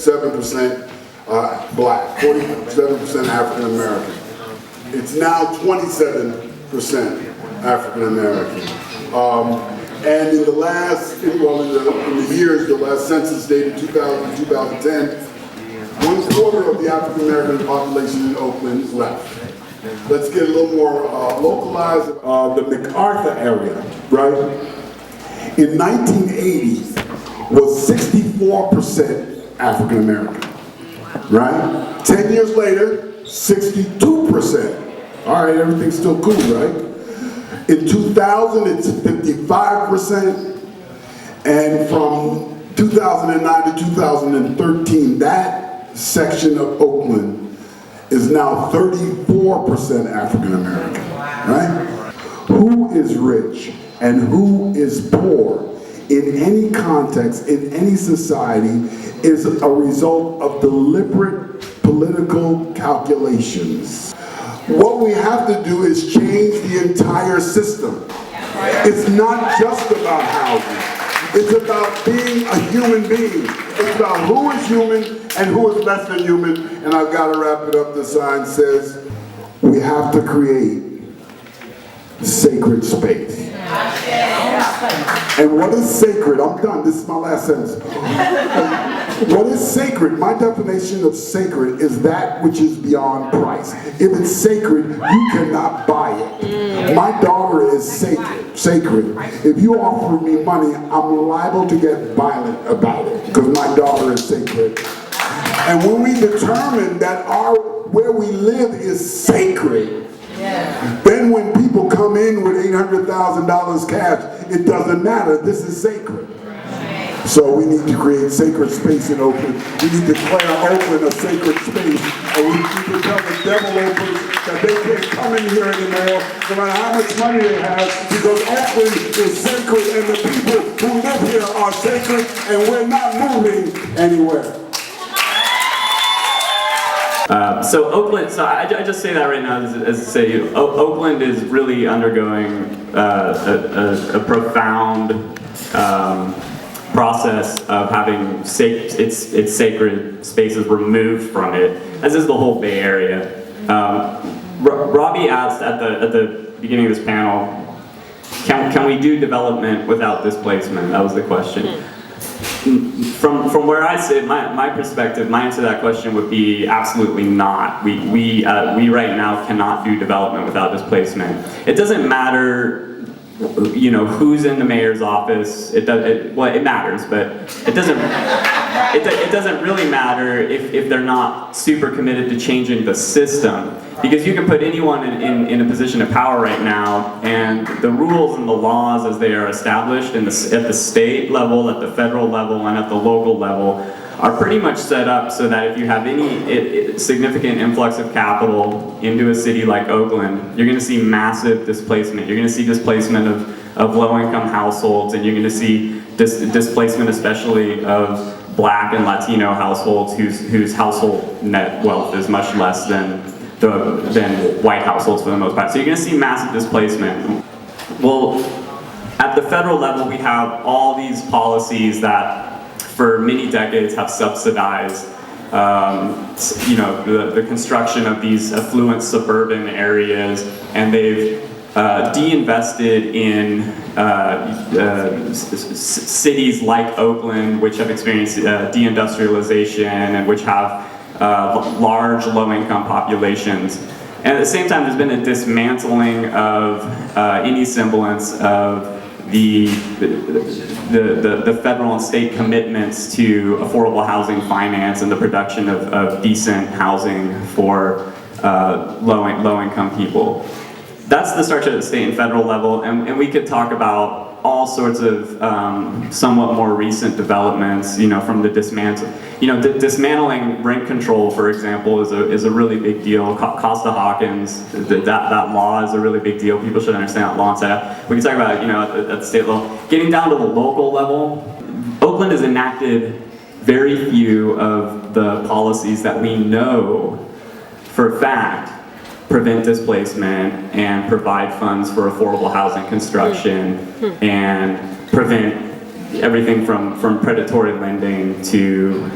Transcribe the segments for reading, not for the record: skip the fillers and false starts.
47% black, 47% African American. It's now 27% African American. And in the last, well, in the years, the last census dated 2000 2010, 1/4 of the African American population in Oakland left. Let's get a little more localized. The MacArthur area, right? In 1980, was 64% African American, right? 10 years later, 62%. All right, everything's still cool, right? In 2000, it's 55%, and from 2009 to 2013, that section of Oakland is now 34% African American, right? Who is rich and who is poor in any context, in any society, is a result of deliberate political calculations. What we have to do is change the entire system. It's not just about housing. It's about being a human being. It's about who is human and who is less than human. And I've got to wrap it up. The sign says, we have to create sacred space. And what is sacred? I'm done. This is my last sentence. What is sacred? My definition of sacred is that which is beyond price. If it's sacred, you cannot buy it. My daughter is sacred. If you offer me money, I'm liable to get violent about it because my daughter is sacred. And when we determine that where we live is sacred, then when people come in with $800,000 cash, it doesn't matter. This is sacred. So we need to create sacred space in Oakland. We need to declare Oakland a sacred space. And we need to tell the developers that they can't come in here anymore, no matter how much money they have, because Oakland is sacred and the people who live here are sacred and we're not moving anywhere. So Oakland, so I just say that right now as to say, Oakland is really undergoing a profound process of having its sacred spaces removed from it, as is the whole Bay Area. Robbie asked at the beginning of this panel, can we do development without displacement? That was the question. From where I sit, my perspective, my answer to that question would be absolutely not. We right now cannot do development without displacement. It doesn't matter, you know, who's in the mayor's office. Well, it matters, but it doesn't really matter if they're not super committed to changing the system. Because you can put anyone in a position of power right now, and the rules and the laws as they are established at the state level, at the federal level, and at the local level are pretty much set up so that if you have any significant influx of capital into a city like Oakland, you're going to see massive displacement. You're going to see displacement of low-income households, and you're going to see displacement especially of Black and Latino households whose household net wealth is much less than white households for the most part. So you're going to see massive displacement. Well, at the federal level, we have all these policies that for many decades have subsidized you know, the construction of these affluent suburban areas, and they've de-invested in cities like Oakland, which have experienced deindustrialization and which have large low-income populations. And at the same time, there's been a dismantling of any semblance of the federal and state commitments to affordable housing finance and the production of decent housing for low-income people. That's the structure at the state and federal level, and we could talk about all sorts of somewhat more recent developments, you know, from the dismantling rent control, for example, is a really big deal. Costa-Hawkins, that law is a really big deal. People should understand that law and stuff. We can talk about, you know, at the state level. Getting down to the local level, Oakland has enacted very few of the policies that we know for a fact prevent displacement and provide funds for affordable housing construction and prevent everything from predatory lending to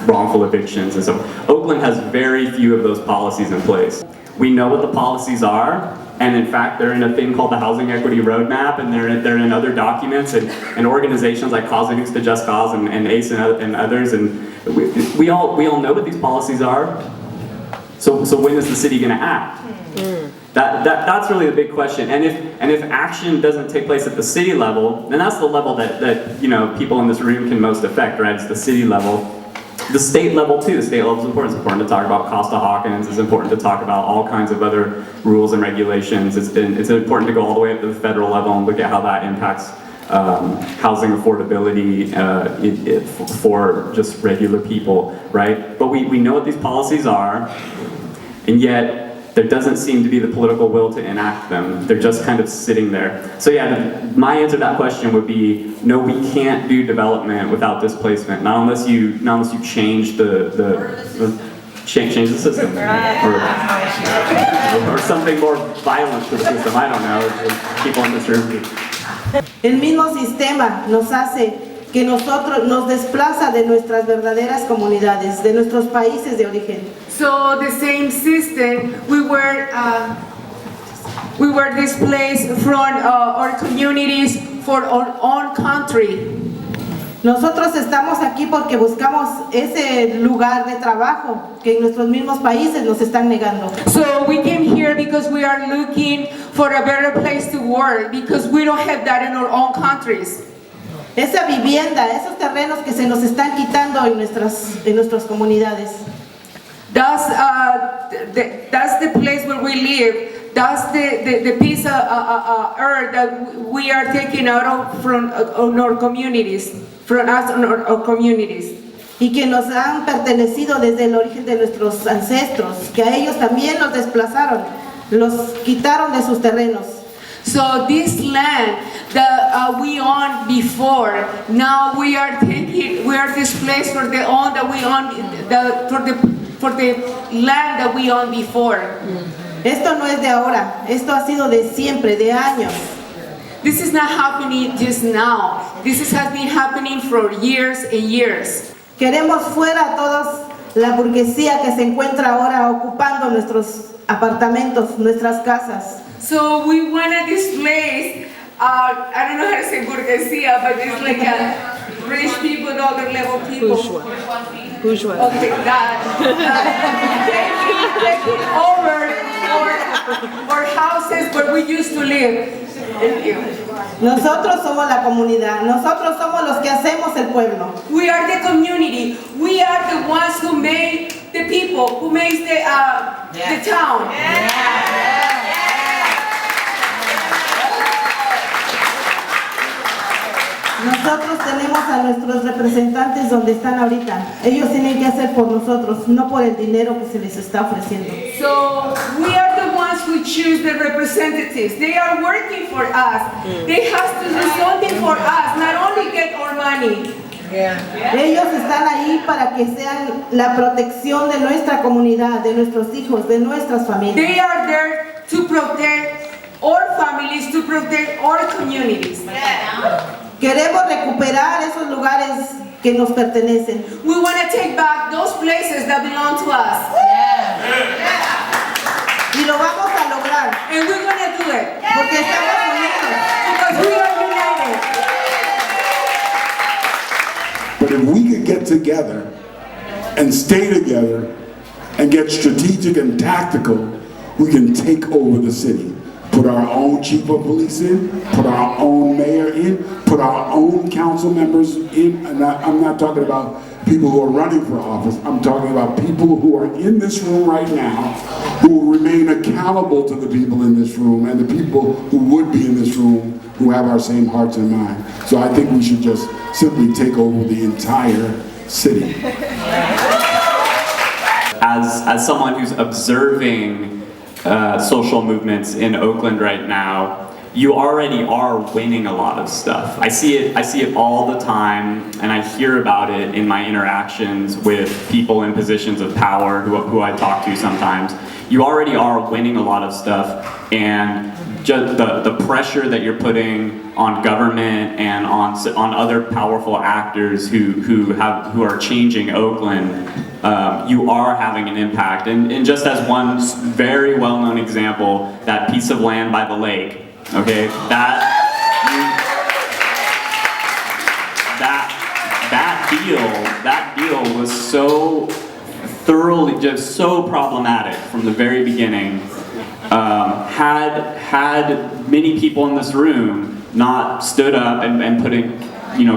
wrongful evictions, and so Oakland has very few of those policies in place. We know what the policies are, and in fact, they're in a thing called the Housing Equity Roadmap, and they're in other documents and organizations like Cause Against the Just Cause and ACE and others, and we all know what these policies are. So when is the city going to act? That's really the big question. And if action doesn't take place at the city level, then that's the level that people in this room can most affect, right? It's the city level. The state level too. The state level is important. It's important to talk about Costa-Hawkins. It's important to talk about all kinds of other rules and regulations. It's important to go all the way up to the federal level and look at how that impacts housing affordability for just regular people, right? But we know what these policies are, and yet there doesn't seem to be the political will to enact them. They're just kind of sitting there. So yeah, my answer to that question would be, no, we can't do development without displacement. Not unless you change change the system, or something more violent to the system. I don't know. People in this room. El mismo sistema nos hace que nos desplaza de nuestras verdaderas comunidades, de nuestros países de origen. So the same system, we were displaced from our communities for our own country. Nosotros estamos aquí porque buscamos ese lugar de trabajo que en nuestros mismos países nos están negando. So we came here because we are looking for a better place to work, because we don't have that in our own countries. Esa vivienda, esos terrenos que se nos están quitando en nuestras comunidades. That's the place where we live. That's the piece of earth that we are taking out from our communities, from us and our communities. Y que nos han pertenecido desde el origen de nuestros ancestros, que a ellos también los desplazaron, los quitaron de sus terrenos. So this land that we owned before, now we are displaced for the own that we own, for the land that we owned before. Esto no es de ahora, esto ha sido de siempre, de años. This is not happening just now. This has been happening for years and years. Queremos fuera a todos la burguesía que se encuentra ahora ocupando nuestros apartamentos, nuestras casas. So we want to displace, I don't know how to say burguesía, but it's like rich people, other level people. Bourgeois. Okay, that. Taking over our houses where we used to live. Thank you. Nosotros somos la comunidad, nosotros somos los que hacemos el pueblo. We are the community. We are the ones who made the people, who made the town. Nosotros tenemos a nuestros representantes donde están ahorita. Ellos tienen que hacer por nosotros, no por el dinero que se les está ofreciendo. So we are the ones who choose the representatives. They are working for us. They have to do something for us, not only get our money. Ellos están ahí para que sean la protección de nuestra comunidad, de nuestros hijos, de nuestras familias. They are there to protect our families, to protect our communities. Queremos recuperar esos lugares que nos pertenecen. We want to take back those places that belong to us. Y lo vamos a lograr. And we're going to do it. Porque estamos unidos. Because we are united. But if we could get together and stay together and get strategic and tactical, we can take over the city. Put our own chief of police in, put our own mayor in, put our own council members in. And I'm not talking about people who are running for office. I'm talking about people who are in this room right now, who will remain accountable to the people in this room and the people who would be in this room who have our same hearts and minds. So I think we should just simply take over the entire city. As someone who's observing social movements in Oakland right now, you already are winning a lot of stuff. I see it all the time, and I hear about it in my interactions with people in positions of power who I talk to sometimes. You already are winning a lot of stuff, and just the pressure that you're putting on government and on other powerful actors who are changing Oakland, you are having an impact. And just as one very well-known example, that piece of land by the lake, okay, that deal was so thoroughly, just so problematic from the very beginning. Had many people in this room not stood up and put in,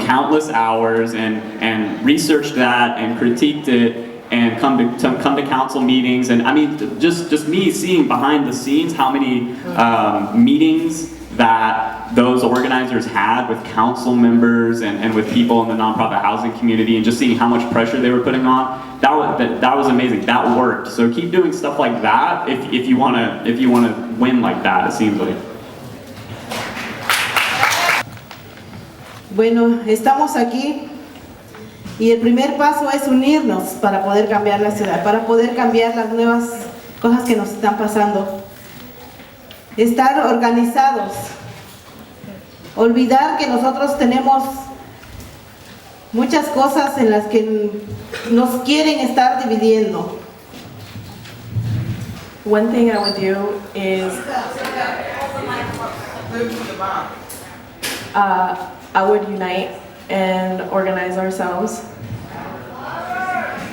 countless hours and researched that and critiqued it and come to council meetings, and I mean, just me seeing behind the scenes how many meetings that those organizers had with council members and with people in the nonprofit housing community, and just seeing how much pressure they were putting on, that was amazing. That worked. So keep doing stuff like that if you wanna win like that, it seems like. Bueno, estamos aquí y el primer paso es unirnos para poder cambiar la ciudad, para poder cambiar las nuevas cosas que nos están pasando. Estar organizados, olvidar que nosotros tenemos muchas cosas en las que nos quieren estar dividiendo. One thing I would do is I would unite and organize ourselves.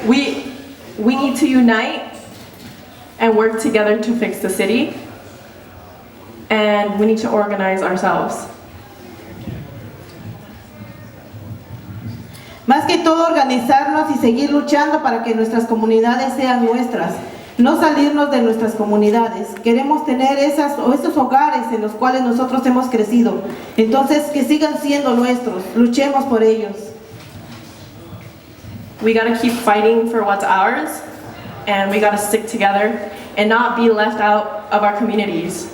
We need to unite and work together to fix the city, and we need to organize ourselves. Más que todo organizarnos y seguir luchando para que nuestras comunidades sean nuestras, no salirnos de nuestras comunidades. Queremos tener esos hogares en los cuales nosotros hemos crecido, entonces que sigan siendo nuestros, luchemos por ellos. We gotta keep fighting for what's ours, and we gotta stick together and not be left out of our communities.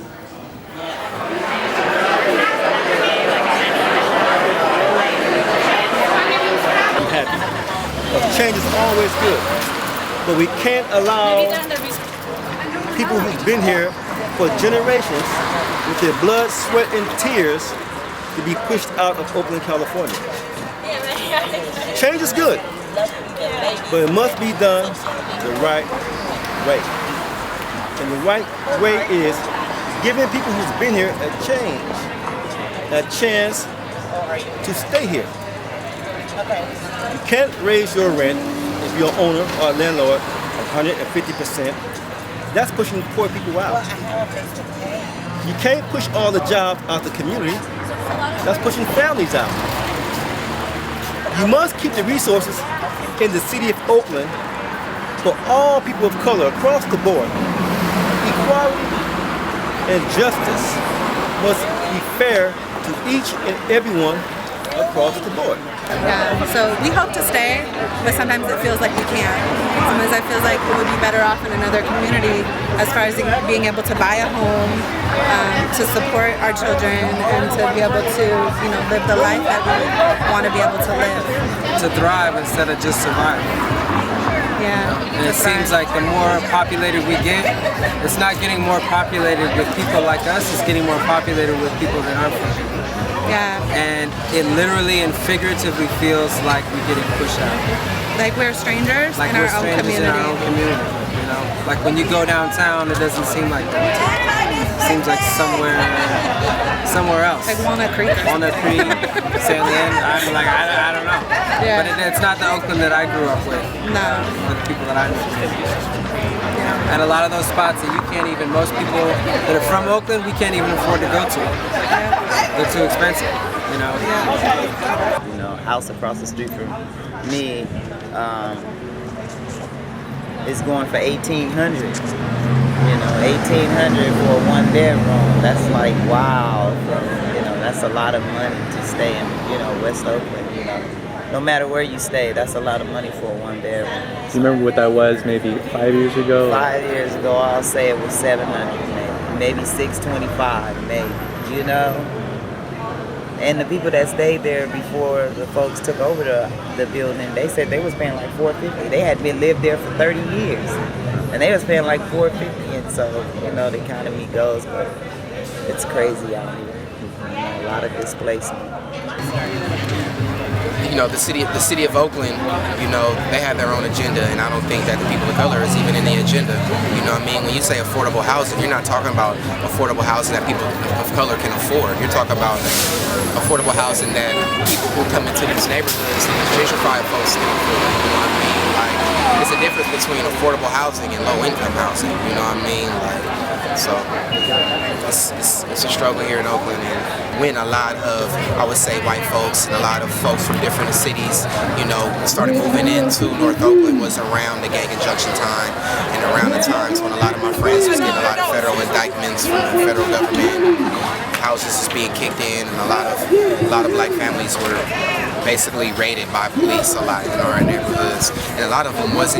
Change is always good, but we can't allow people who've been here for generations with their blood, sweat, and tears to be pushed out of Oakland, California. Change is good, but it must be done the right way. And the right way is giving people who've been here a chance to stay here. You can't raise your rent if you're an owner or a landlord 150%. That's pushing poor people out. You can't push all the jobs out the community. That's pushing families out. You must keep the resources in the city of Oakland for all people of color across the board. Equality and justice must be fair to each and everyone across the board. Yeah, so we hope to stay, but sometimes it feels like we can't. Sometimes it feels like we would be better off in another community as far as being able to buy a home, to support our children, and to be able to, live the life that we want to be able to live. To thrive instead of just survive. Yeah. And it seems like the more populated we get, it's not getting more populated with people like us, it's getting more populated with people that aren't from here. Yeah. And it literally and figuratively feels like we're getting pushed out. Like we're strangers like in our own community. In our own community, Like when you go downtown, it doesn't seem like that. It seems like somewhere else. Like Walnut Creek. Walnut Creek, San Leandro. I'm like, I don't know. Yeah. But it's not the Oakland that I grew up with. No. For the people that I know. Yeah. And a lot of those spots that you can't even, most people that are from Oakland, we can't even afford to go to. Yeah. They're too expensive, House across the street from me is going for $1,800. $1,800 for a one bedroom. That's like, wow. That's a lot of money to stay in, West Oakland, No matter where you stay, that's a lot of money for a one bedroom. Do you remember what that was maybe 5 years ago? 5 years ago, I'll say it was $700, maybe $625, maybe, And the people that stayed there before the folks took over the building, they said they was paying like $450. They had lived there for 30 years, and they was paying like $450. And so, the economy goes, but It's crazy out here. A lot of displacement. You know, the city of Oakland, you know, they have their own agenda, and I don't think that the people of color is even in the agenda. You know what I mean? When you say affordable housing, you're not talking about affordable housing that people of color can afford. You're talking about affordable housing that people who come into these neighborhoods, these gentrified folks can afford. You know what I mean? Like, there's a difference between affordable housing and low-income housing. You know what I mean? Like, so it's a struggle here in Oakland, and when a lot of, I would say, white folks and a lot of folks from different cities, you know, started moving into North Oakland was around the gang injunction time and around the times when a lot of my friends was getting a lot of federal indictments from the federal government. Houses is being kicked in, and a lot of black families were basically raided by police a lot in our neighborhoods, and a lot of them weren't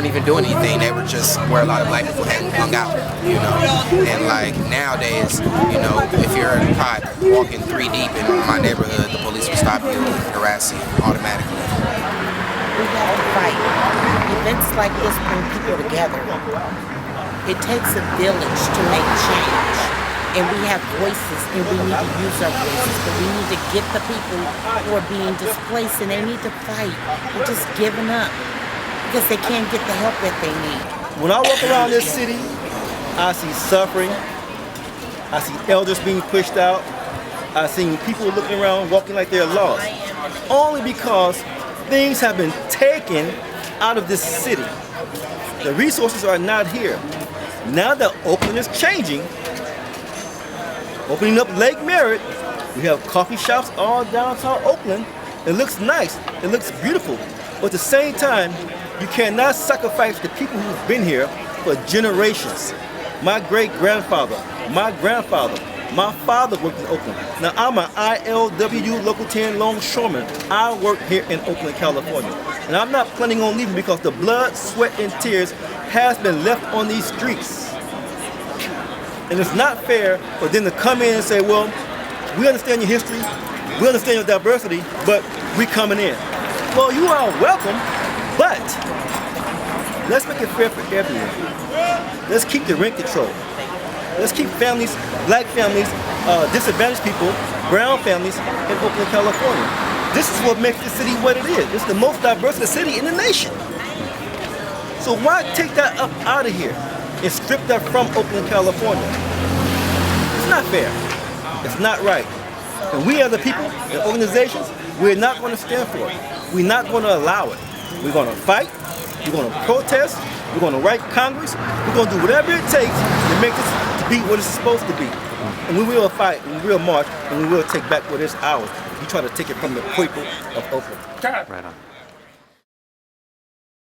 even doing anything. They were just where a lot of black people hadn't hung out, you know. And like nowadays, you know, if you're caught walking 3 deep in my neighborhood, the police will stop you and harass you automatically. We have to fight. Events like this bring people together. It takes a village to make change. And we have voices, and we need to use our voices, but we need to get the people who are being displaced, and they need to fight. They're just giving up because they can't get the help that they need. When I walk around this city, I see suffering. I see elders being pushed out. I see people looking around walking like they're lost. Only because things have been taken out of this city. The resources are not here. Now that Oakland is changing, opening up Lake Merritt, we have coffee shops all downtown Oakland. It looks nice, it looks beautiful, but at the same time, you cannot sacrifice the people who've been here for generations. My great-grandfather, my grandfather, my father worked in Oakland. Now I'm an ILWU Local 10 longshoreman. I work here in Oakland, California. And I'm not planning on leaving because the blood, sweat, and tears has been left on these streets. And it's not fair for them to come in and say, well, we understand your history, we understand your diversity, but we're coming in. Well, you are welcome, but let's make it fair for everyone. Let's keep the rent control. Let's keep families, black families, disadvantaged people, brown families in Oakland, California. This is what makes the city what it is. It's the most diverse city in the nation. So why take that up out of here and strip that from Oakland, California? It's not fair. It's not right. And we as a people and organizations, we're not going to stand for it. We're not going to allow it. We're going to fight. We're going to protest. We're going to write Congress. We're going to do whatever it takes to make this to be what it's supposed to be. And we will fight, and we will march, and we will take back what is ours. We try to take it from the people of Oakland. Right on.